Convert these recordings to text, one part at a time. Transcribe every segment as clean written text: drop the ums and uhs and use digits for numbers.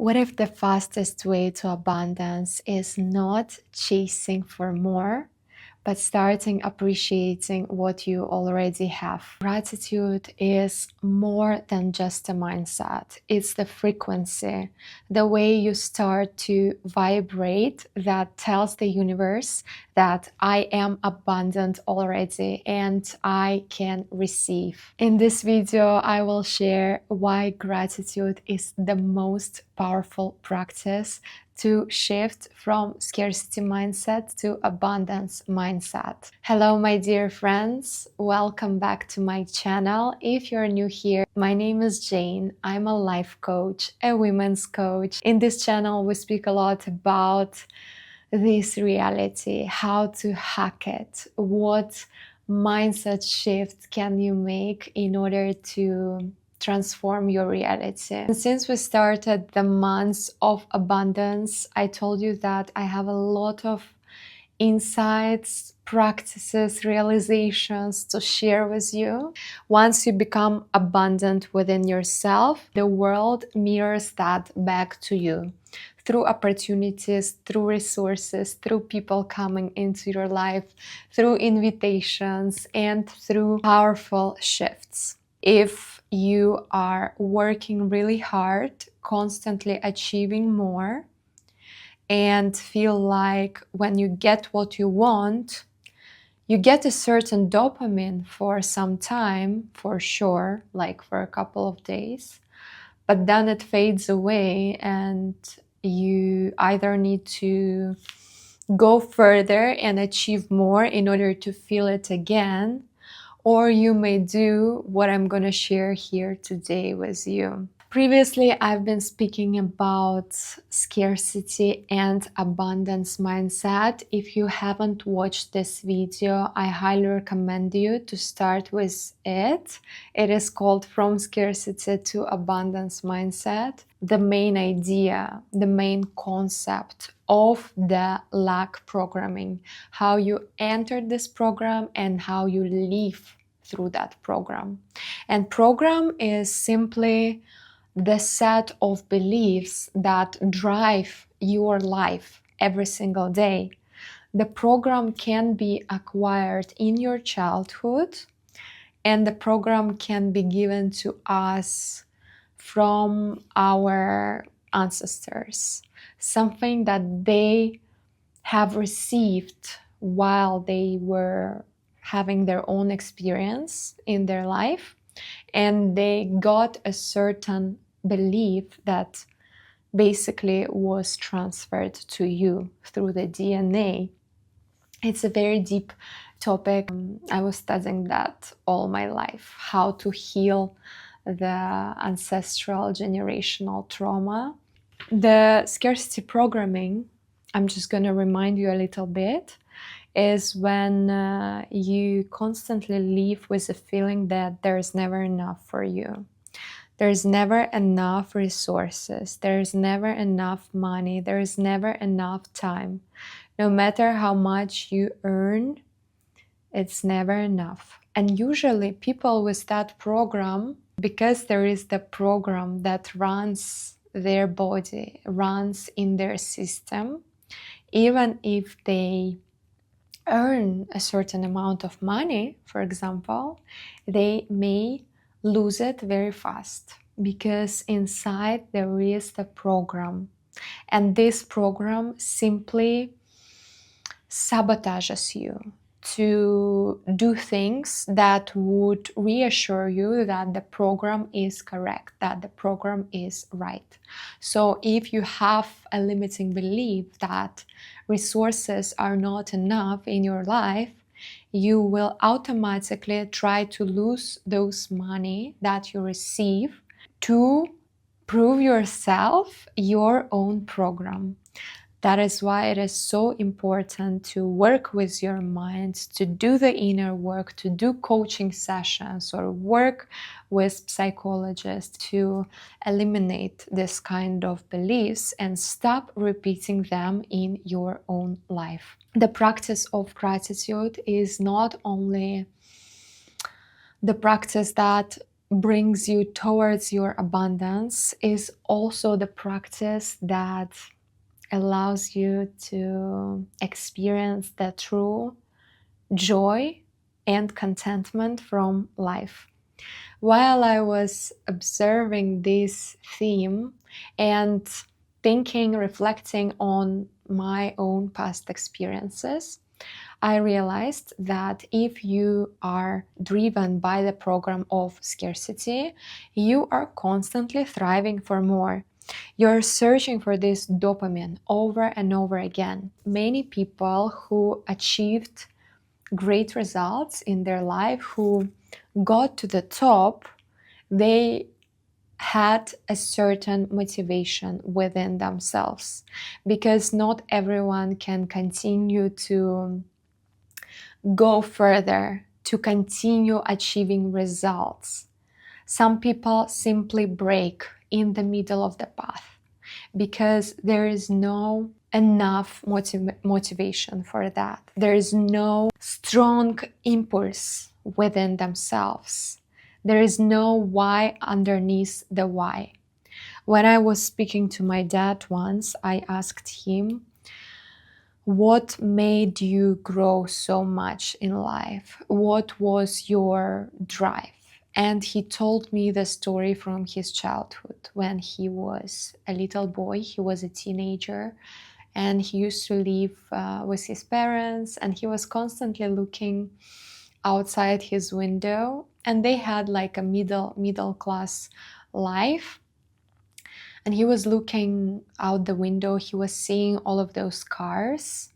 What if the fastest way to abundance is not chasing for more, but starting appreciating what you already have? Gratitude is more than just a mindset. It's the frequency, the way you start to vibrate that tells the universe that I am abundant already and I can receive. In this video, I will share why gratitude is the most powerful practice to shift from scarcity mindset to abundance mindset. Hello, my dear friends. Welcome back to my channel. If you're new here, my name is Jane. I'm a life coach, a women's coach. In this channel, we speak a lot about this reality, how to hack it, what mindset shift can you make in order to transform your reality. And since we started the months of abundance, I told you that I have a lot of insights, practices, realizations to share with you. Once you become abundant within yourself, the world mirrors that back to you through opportunities, through resources, through people coming into your life, through invitations, and through powerful shifts. If you are working really hard, constantly achieving more, and feel like when you get what you want, you get a certain dopamine for some time, for sure, like for a couple of days, but then it fades away and you either need to go further and achieve more in order to feel it again, or you may do what I'm going to share here today with you. Previously, I've been speaking about scarcity and abundance mindset. If you haven't watched this video, I highly recommend you to start with it. It is called From Scarcity to Abundance Mindset. The main idea, the main concept of the lack programming, how you entered this program and how you live through that program. And program is simply the set of beliefs that drive your life every single day. The program can be acquired in your childhood, and the program can be given to us from our ancestors, something that they have received while they were having their own experience in their life, and they got a certain belief that basically was transferred to you through the DNA. It's a very deep topic. I was studying that all my life, how to heal the ancestral generational trauma. The scarcity programming, I'm just going to remind you a little bit, is when you constantly live with the feeling that there's never enough for you. There's never enough resources. There's never enough money. There's never enough time. No matter how much you earn, it's never enough. And usually people with that program, because there is the program that runs their body, runs in their system, even if they earn a certain amount of money, for example, they may lose it very fast because inside there is the program, and this program simply sabotages you to do things that would reassure you that the program is correct, that the program is right. So if you have a limiting belief that resources are not enough in your life, you will automatically try to lose those money that you receive to prove yourself your own program. That is why it is so important to work with your mind, to do the inner work, to do coaching sessions or work with psychologists to eliminate this kind of beliefs and stop repeating them in your own life. The practice of gratitude is not only the practice that brings you towards your abundance is also the practice that allows you to experience the true joy and contentment from life. While I was observing this theme and thinking, reflecting on my own past experiences, I realized that if you are driven by the program of scarcity, you are constantly thriving for more. You're searching for this dopamine over and over again. Many people who achieved great results in their life, who got to the top, they had a certain motivation within themselves, because not everyone can continue to go further, to continue achieving results. Some people simply break in the middle of the path because there is no enough motivation for that. There is no strong impulse within themselves. There is no why underneath the why. When I was speaking to my dad once, I asked him, what made you grow so much in life? What was your drive? And he told me the story from his childhood. When he was a little boy, he was a teenager, and he used to live with his parents, and he was constantly looking outside his window, and they had like a middle class life. And he was looking out the window, he was seeing all of those cars.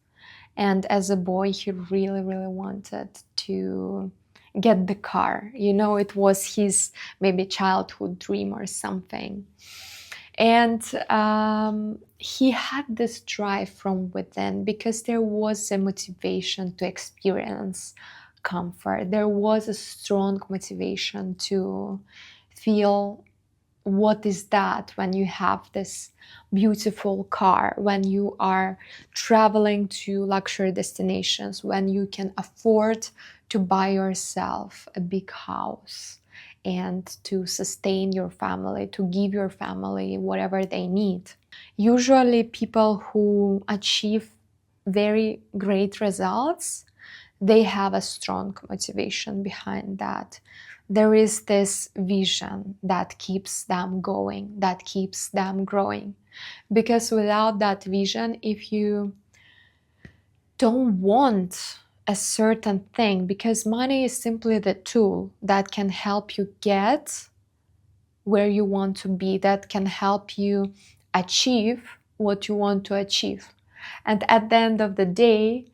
And as a boy, he really, really wanted to get the car. You know, it was his maybe childhood dream or something. And he had this drive from within because there was a motivation to experience comfort. There was a strong motivation to feel what is that when you have this beautiful car, when you are traveling to luxury destinations, when you can afford to buy yourself a big house and to sustain your family, to give your family whatever they need. Usually people who achieve very great results, they have a strong motivation behind that. There is this vision that keeps them going, that keeps them growing. Because without that vision, if you don't want a certain thing, because money is simply the tool that can help you get where you want to be, that can help you achieve what you want to achieve. And at the end of the day,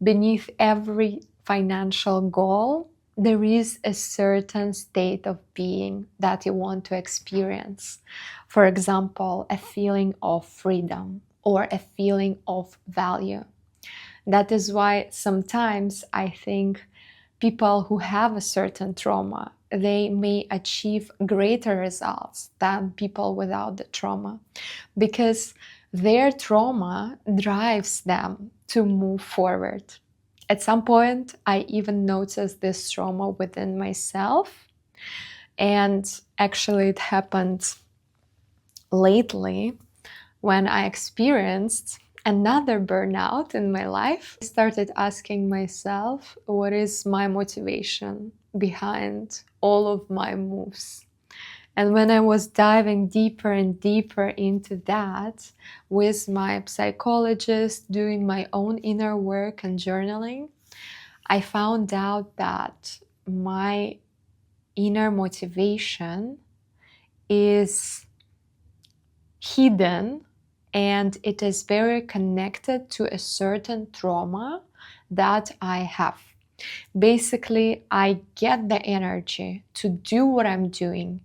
beneath every financial goal, there is a certain state of being that you want to experience. For example, a feeling of freedom or a feeling of value. That is why sometimes I think people who have a certain trauma, they may achieve greater results than people without the trauma, because their trauma drives them to move forward. At some point, I even noticed this trauma within myself. And actually, it happened lately when I experienced another burnout in my life. I started asking myself, what is my motivation behind all of my moves? And when I was diving deeper and deeper into that with my psychologist, doing my own inner work and journaling, I found out that my inner motivation is hidden, and it is very connected to a certain trauma that I have. Basically, I get the energy to do what I'm doing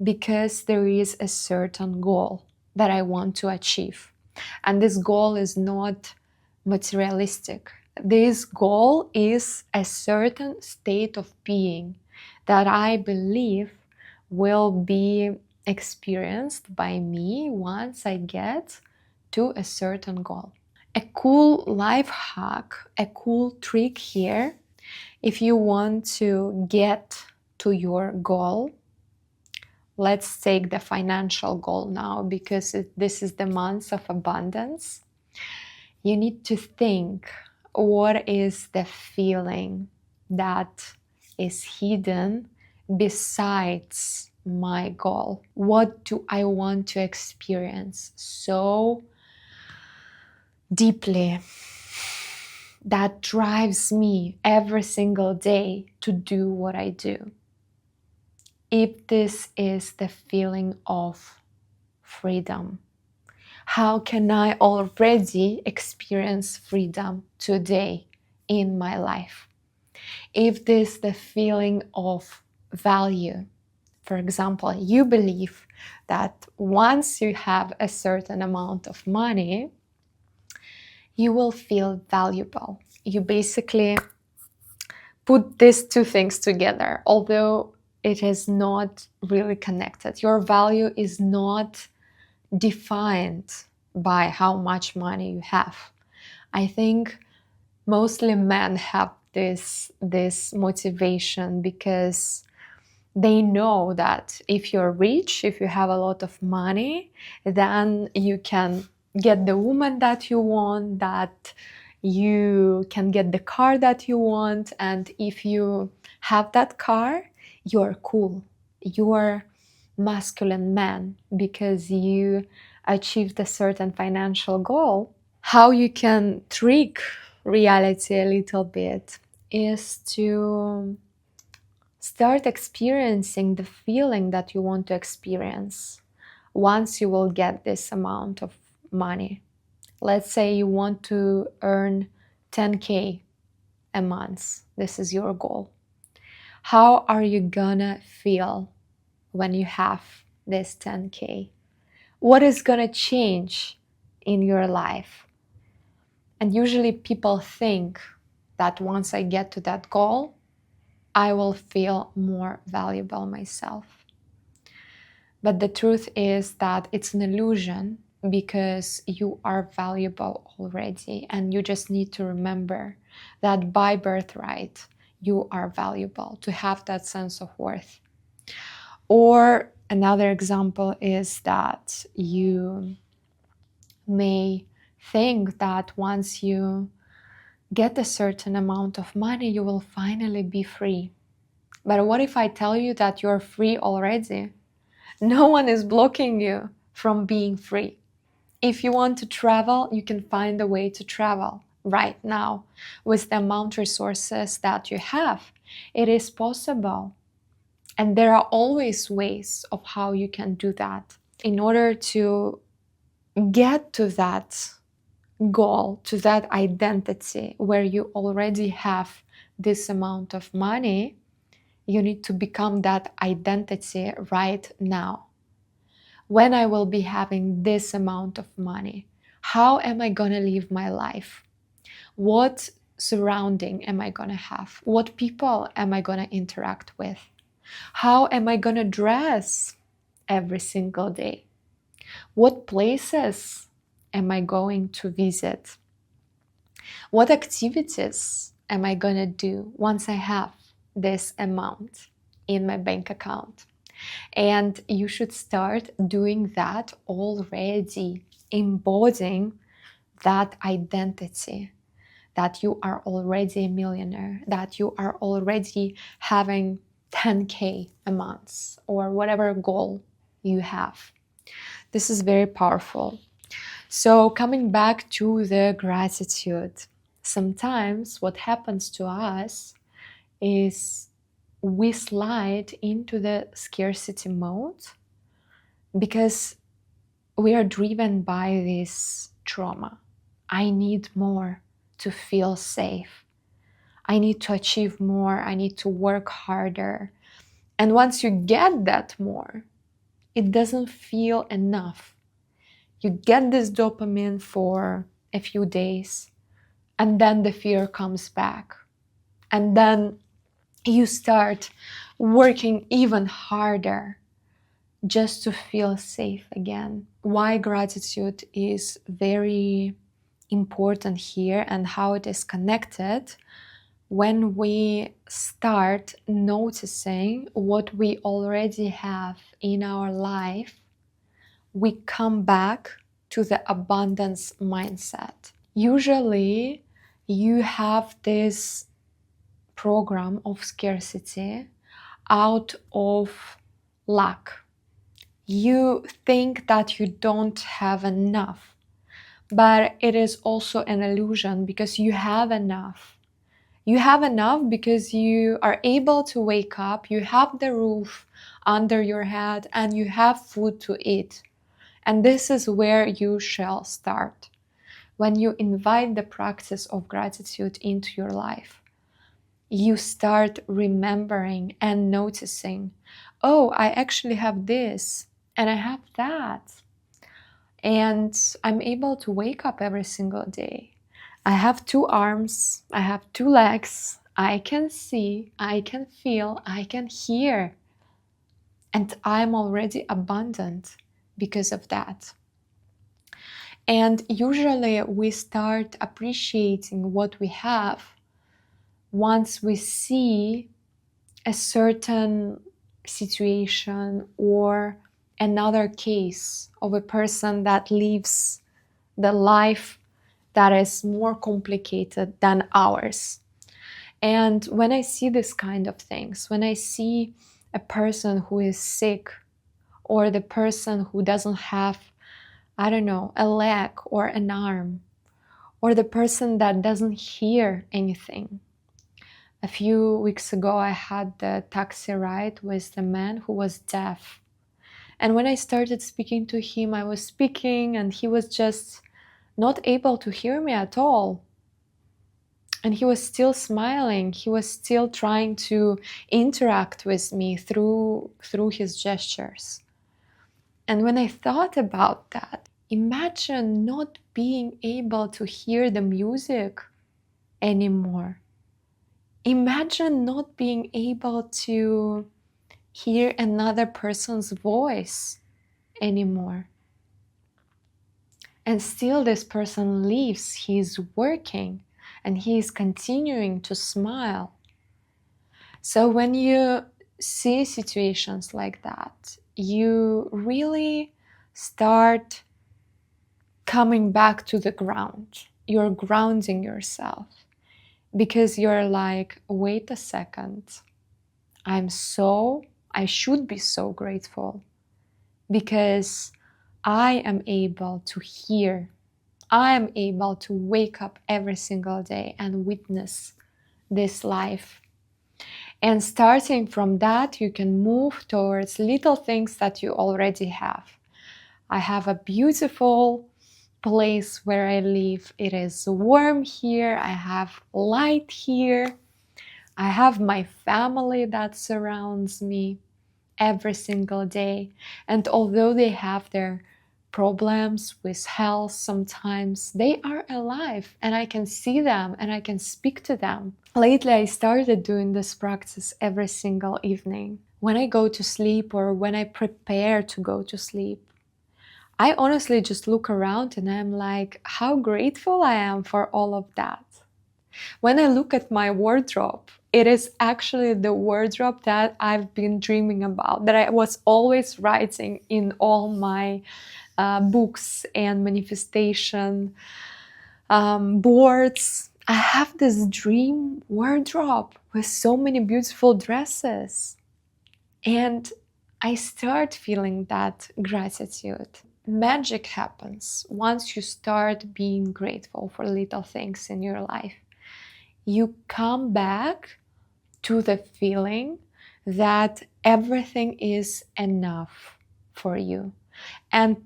because there is a certain goal that I want to achieve. And this goal is not materialistic. This goal is a certain state of being that I believe will be experienced by me once I get to a certain goal. A cool life hack, a cool trick here, if you want to get to your goal, let's take the financial goal now, because this is the month of abundance. You need to think, what is the feeling that is hidden besides my goal? What do I want to experience so deeply that drives me every single day to do what I do? If this is the feeling of freedom, how can I already experience freedom today in my life? If this is the feeling of value, for example, you believe that once you have a certain amount of money, you will feel valuable. You basically put these two things together, although it is not really connected. Your value is not defined by how much money you have. I think mostly men have this motivation because they know that if you're rich, if you have a lot of money, then you can get the woman that you want, that you can get the car that you want, and if you have that car, you're cool. You're masculine man because you achieved a certain financial goal. How you can trick reality a little bit is to start experiencing the feeling that you want to experience once you will get this amount of money. Let's say you want to earn 10K a month. This is your goal. How are you gonna feel when you have this 10K? What is gonna change in your life? And usually people think that once I get to that goal, I will feel more valuable myself. But the truth is that it's an illusion, because you are valuable already, and you just need to remember that by birthright, you are valuable, to have that sense of worth. Or another example is that you may think that once you get a certain amount of money, you will finally be free. But what if I tell you that you're free already? No one is blocking you from being free. If you want to travel, you can find a way to travel right now with the amount of resources that you have. It is possible. And there are always ways of how you can do that. In order to get to that goal, to that identity where you already have this amount of money, you need to become that identity right now. When I will be having this amount of money, how am I gonna live my life? What surrounding am I gonna have? What people am I gonna interact with? How am I gonna dress every single day? What places am I going to visit? What activities am I gonna do once I have this amount in my bank account? And you should start doing that already, embodying that identity, that you are already a millionaire, that you are already having 10K a month, or whatever goal you have. This is very powerful. So coming back to the gratitude, sometimes what happens to us is we slide into the scarcity mode because we are driven by this trauma. I need more to feel safe. I need to achieve more. I need to work harder. And once you get that more, it doesn't feel enough. You get this dopamine for a few days, and then the fear comes back. And then you start working even harder just to feel safe again. Why gratitude is very important here and how it is connected: when we start noticing what we already have in our life, we come back to the abundance mindset. Usually, you have this program of scarcity out of lack. You think that you don't have enough, but it is also an illusion because you have enough. You have enough because you are able to wake up, you have the roof under your head, and you have food to eat. And this is where you shall start. When you invite the practice of gratitude into your life, you start remembering and noticing, oh, I actually have this and I have that. And I'm able to wake up every single day. I have 2 arms, I have 2 legs, I can see, I can feel, I can hear. And I'm already abundant because of that. And usually we start appreciating what we have once we see a certain situation or another case of a person that lives the life that is more complicated than ours. And when I see this kind of things, when I see a person who is sick, or the person who doesn't have, I don't know, a leg or an arm, or the person that doesn't hear anything. A few weeks ago, I had the taxi ride with a man who was deaf. And when I started speaking to him, I was speaking and he was just not able to hear me at all. And he was still smiling. He was still trying to interact with me through his gestures. And when I thought about that, imagine not being able to hear the music anymore. Imagine not being able to hear another person's voice anymore. And still this person lives, he's working, and he is continuing to smile. So when you see situations like that, you really start coming back to the ground. You're grounding yourself because you're like, wait a second, I should be so grateful because I am able to hear. I am able to wake up every single day and witness this life. And starting from that, you can move towards little things that you already have. I have a beautiful place where I live. It is warm here. I have light here. I have my family that surrounds me every single day. And although they have their problems with health sometimes, they are alive and I can see them and I can speak to them. Lately, I started doing this practice every single evening. When I go to sleep or when I prepare to go to sleep, I honestly just look around and I'm like, how grateful I am for all of that. When I look at my wardrobe, it is actually the wardrobe that I've been dreaming about, that I was always writing in all my books and manifestation boards. I have this dream wardrobe with so many beautiful dresses. And I start feeling that gratitude. Magic happens once you start being grateful for little things in your life. You come back to the feeling that everything is enough for you. And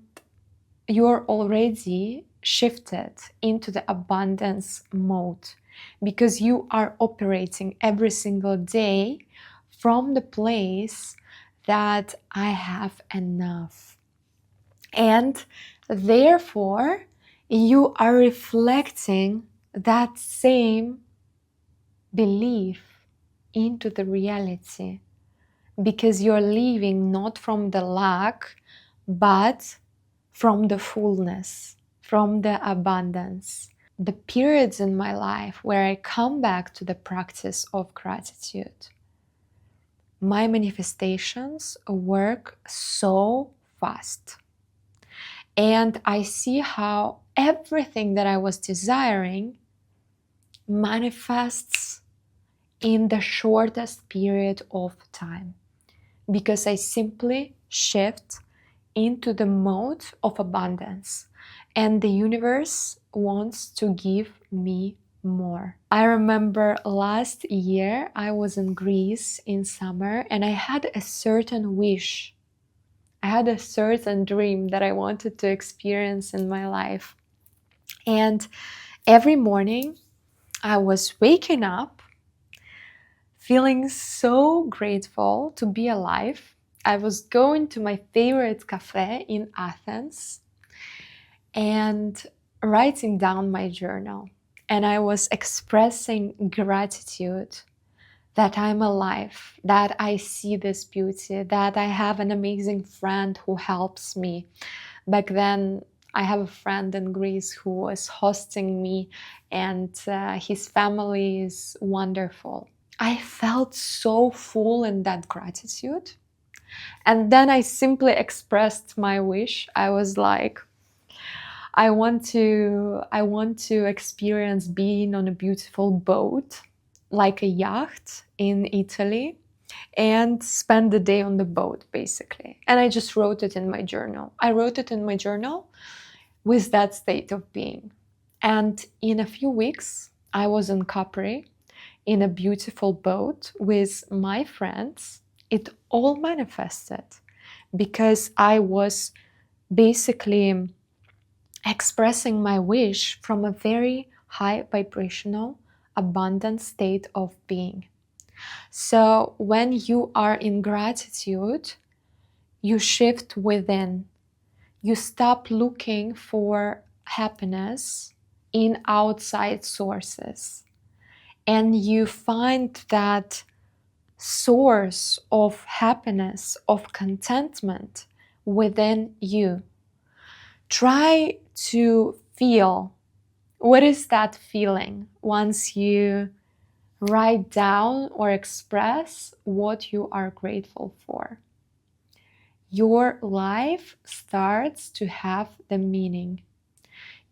you're already shifted into the abundance mode because you are operating every single day from the place that I have enough. And therefore, you are reflecting that same belief into the reality because you're living not from the lack, but from the fullness, from the abundance. The periods in my life where I come back to the practice of gratitude my manifestations work so fast. And I see how everything that I was desiring manifests in the shortest period of time, because I simply shift into the mode of abundance, and the universe wants to give me more. I remember last year I was in Greece in summer, and I had a certain wish. I had a certain dream that I wanted to experience in my life. And every morning I was waking up feeling so grateful to be alive. I was going to my favorite cafe in Athens and writing down my journal. And I was expressing gratitude that I'm alive, that I see this beauty, that I have an amazing friend who helps me. Back then, I have a friend in Greece who was hosting me, and his family is wonderful. I felt so full in that gratitude. And then I simply expressed my wish. I was like, I want to experience being on a beautiful boat, like a yacht in Italy, and spend the day on the boat, basically. And I just wrote it in my journal. I wrote it in my journal with that state of being. And in a few weeks, I was in Capri in a beautiful boat with my friends. It all manifested because I was basically expressing my wish from a very high vibrational, abundant state of being. So when you are in gratitude, you shift within. You stop looking for happiness in outside sources, and you find that source of happiness, of contentment within you. Try to feel what is that feeling once you write down or express what you are grateful for. Your life starts to have the meaning.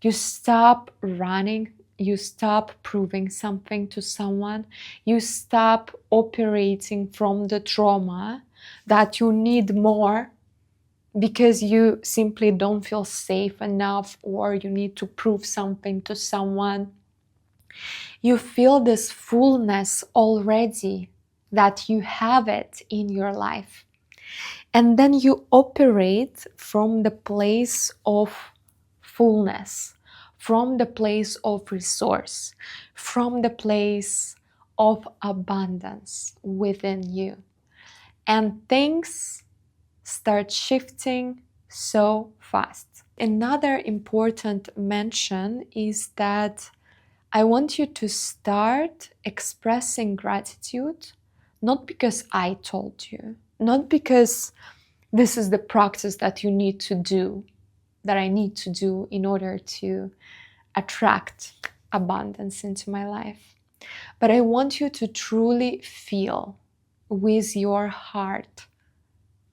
You stop running, you stop proving something to someone, you stop operating from the trauma that you need more because you simply don't feel safe enough or you need to prove something to someone. You feel this fullness already, that you have it in your life. And then you operate from the place of fullness, from the place of resource, from the place of abundance within you. And things start shifting so fast. Another important mention is that I want you to start expressing gratitude, not because I told you, not because this is the practice that you need to do, that I need to do in order to attract abundance into my life. But I want you to truly feel with your heart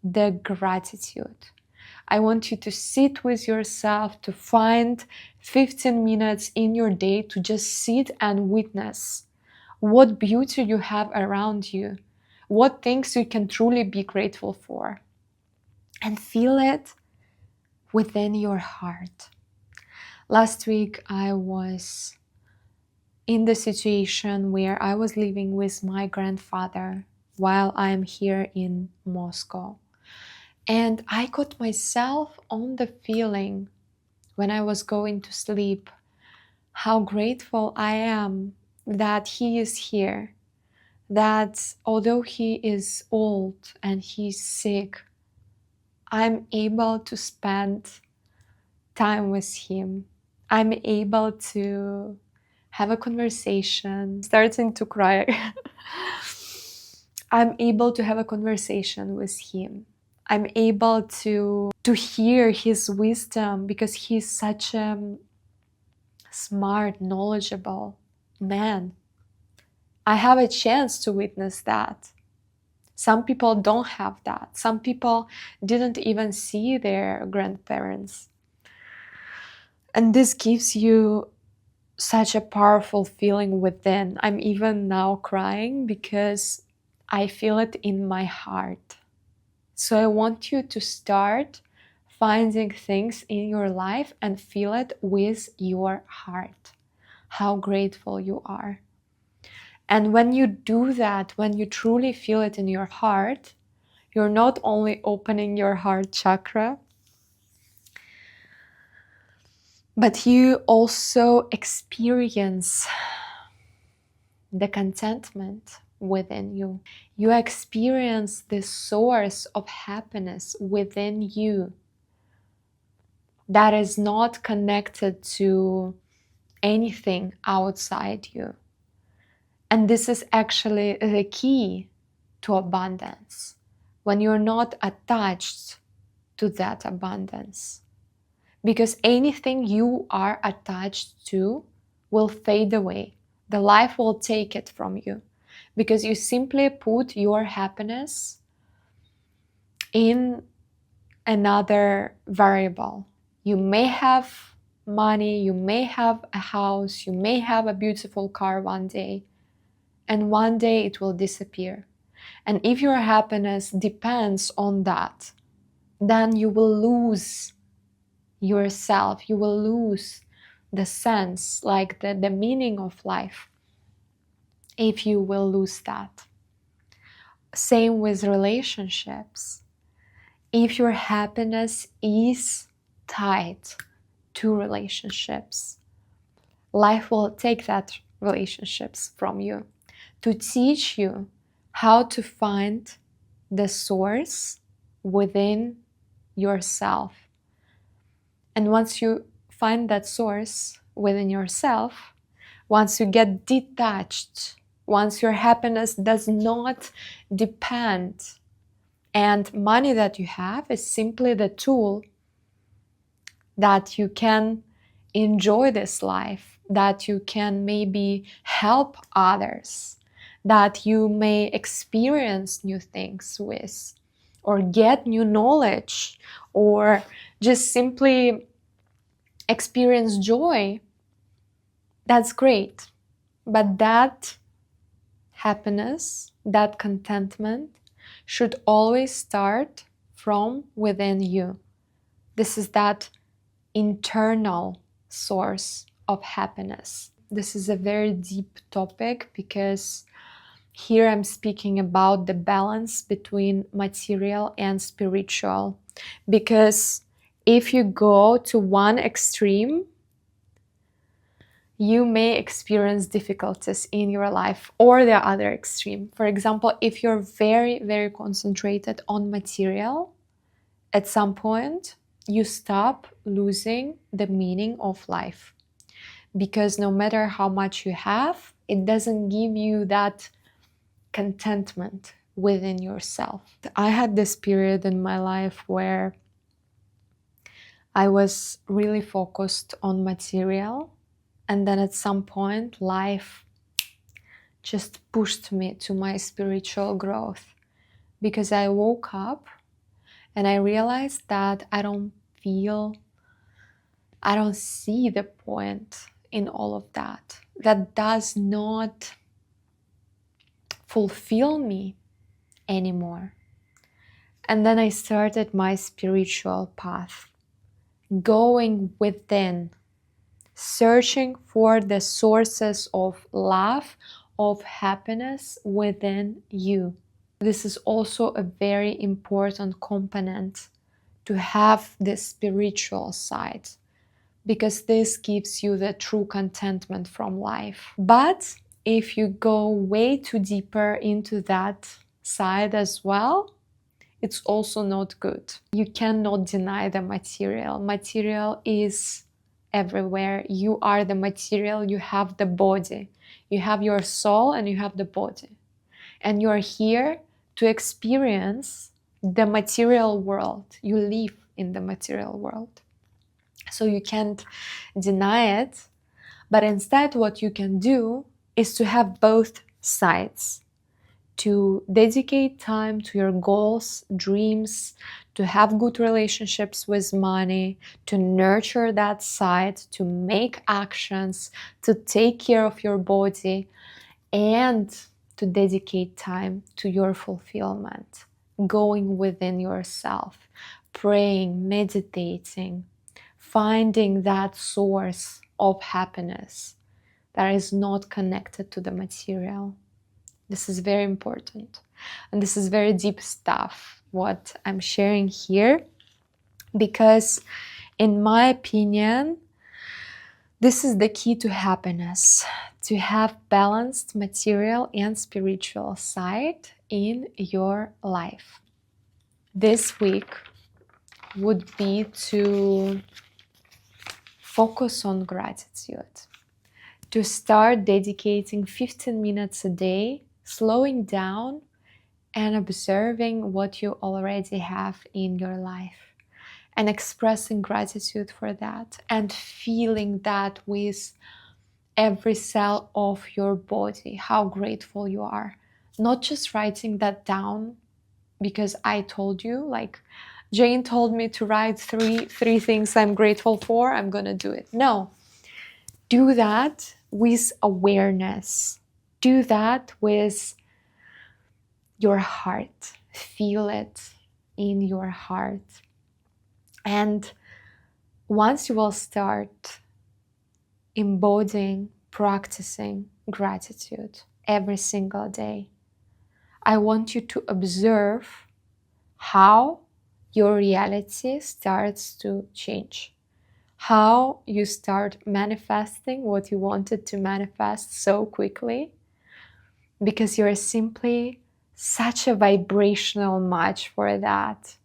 the gratitude. I want you to sit with yourself, to find 15 minutes in your day to just sit and witness what beauty you have around you, what things you can truly be grateful for, and feel it within your heart. Last week, I was in the situation where I was living with my grandfather while I am here in Moscow. And I got myself on the feeling when I was going to sleep how grateful I am that he is here, that although he is old and he's sick, I'm able to spend time with him. I'm able to have a conversation, starting to cry. I'm able to have a conversation with him. I'm able to hear his wisdom because he's such a smart, knowledgeable man. I have a chance to witness that. Some people don't have that. Some people didn't even see their grandparents. And this gives you such a powerful feeling within. I'm even now crying because I feel it in my heart. So I want you to start finding things in your life and feel it with your heart. How grateful you are. And when you do that, when you truly feel it in your heart, you're not only opening your heart chakra, but you also experience the contentment within you. You experience the source of happiness within you that is not connected to anything outside you. And this is actually the key to abundance, when you're not attached to that abundance. Because anything you are attached to will fade away. The life will take it from you because you simply put your happiness in another variable. You may have money, you may have a house, you may have a beautiful car one day, and one day it will disappear. And if your happiness depends on that, then you will lose yourself, you will lose the sense, like the meaning of life, if you will lose that. Same with relationships. If your happiness is tied to relationships, life will take that relationships from you to teach you how to find the source within yourself. And once you find that source within yourself, once you get detached, once your happiness does not depend, and money that you have is simply the tool that you can enjoy this life, that you can maybe help others, that you may experience new things with, or get new knowledge, or just simply experience joy, that's great. But that happiness, that contentment should always start from within you. This is that internal source of happiness. This is a very deep topic because here I'm speaking about the balance between material and spiritual. Because if you go to one extreme, you may experience difficulties in your life, or the other extreme. For example, if you're very, very concentrated on material, at some point you stop losing the meaning of life. Because no matter how much you have, it doesn't give you that contentment within yourself. I had this period in my life where I was really focused on material, and then at some point life just pushed me to my spiritual growth, because I woke up and I realized that I don't see the point in all of that. That does not fulfill me anymore. And then I started my spiritual path, going within, searching for the sources of love, of happiness within you. This is also a very important component, to have this spiritual side, because this gives you the true contentment from life. But if you go way too deeper into that side as well, it's also not good. You cannot deny the material. Material is everywhere. You are the material, you have the body. You have your soul and you have the body. And you're here to experience the material world. You live in the material world. So you can't deny it. But instead, what you can do is to have both sides. to dedicate time to your goals, dreams, to have good relationships with money, to nurture that side, to make actions, to take care of your body, and to dedicate time to your fulfillment, going within yourself, praying, meditating, finding that source of happiness that is not connected to the material. This is very important. And this is very deep stuff, what I'm sharing here, because in my opinion, this is the key to happiness, to have balanced material and spiritual side in your life. This week would be to focus on gratitude, to start dedicating 15 minutes a day, slowing down and observing what you already have in your life and expressing gratitude for that and feeling that with every cell of your body, how grateful you are. Not just writing that down because I told you, like Jane told me to write three things I'm grateful for, I'm gonna do it. No, do that with awareness. Do that with your heart. Feel it in your heart. And once you will start embodying, practicing gratitude every single day, I want you to observe how your reality starts to change, how you start manifesting what you wanted to manifest so quickly, because you're simply such a vibrational match for that,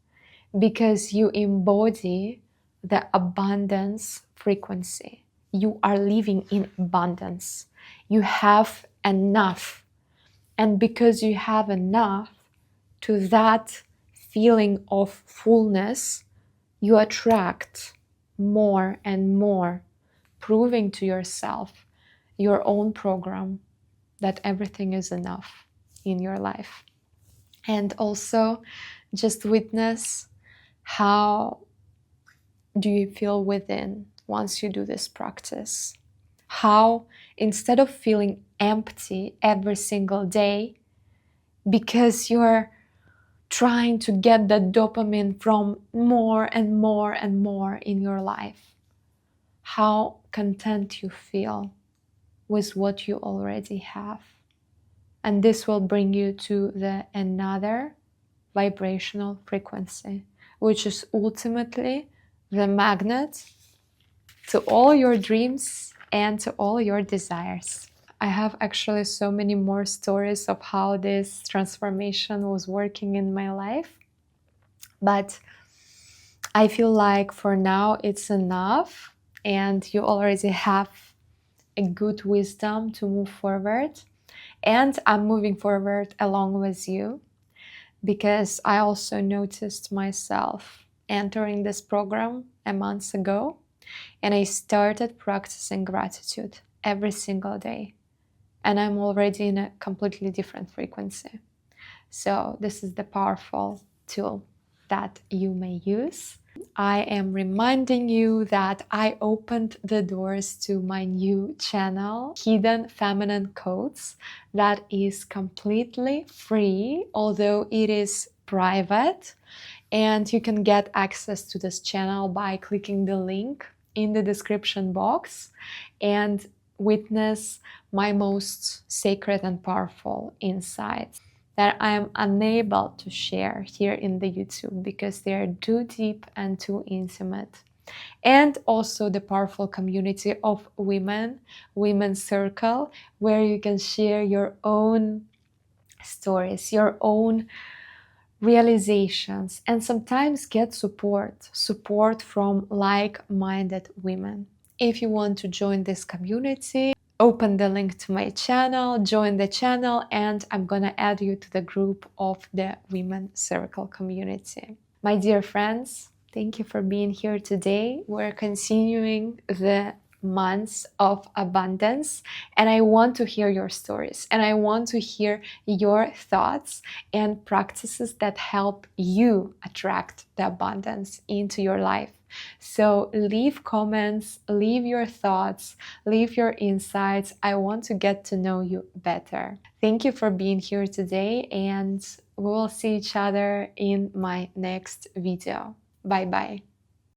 because you embody the abundance frequency. You are living in abundance. You have enough. And because you have enough, to that feeling of fullness, you attract more and more, proving to yourself, your own program, that everything is enough in your life. And also just witness how do you feel within once you do this practice. How instead of feeling empty every single day because you're trying to get that dopamine from more and more and more in your life, how content you feel with what you already have. And this will bring you to the another vibrational frequency, which is ultimately the magnet to all your dreams and to all your desires. I have actually so many more stories of how this transformation was working in my life, but I feel like for now it's enough and you already have a good wisdom to move forward. And I'm moving forward along with you because I also noticed myself entering this program a month ago, and I started practicing gratitude every single day. And I'm already in a completely different frequency. So this is the powerful tool that you may use. I am reminding you that I opened the doors to my new channel, Hidden Feminine Codes, that is completely free, although it is private. And you can get access to this channel by clicking the link in the description box and witness my most sacred and powerful insights that I am unable to share here in the YouTube because they are too deep and too intimate. And also the powerful community of women, Women's Circle, where you can share your own stories, your own realizations, and sometimes get support from like-minded women. If you want to join this community, open the link to my channel, join the channel, and I'm gonna add you to the group of the Women Circle community. My dear friends, thank you for being here today. We're continuing the months of abundance, and I want to hear your stories, and I want to hear your thoughts and practices that help you attract the abundance into your life. So leave comments, leave your thoughts, leave your insights. I want to get to know you better. Thank you for being here today, and we will see each other in my next video. Bye bye.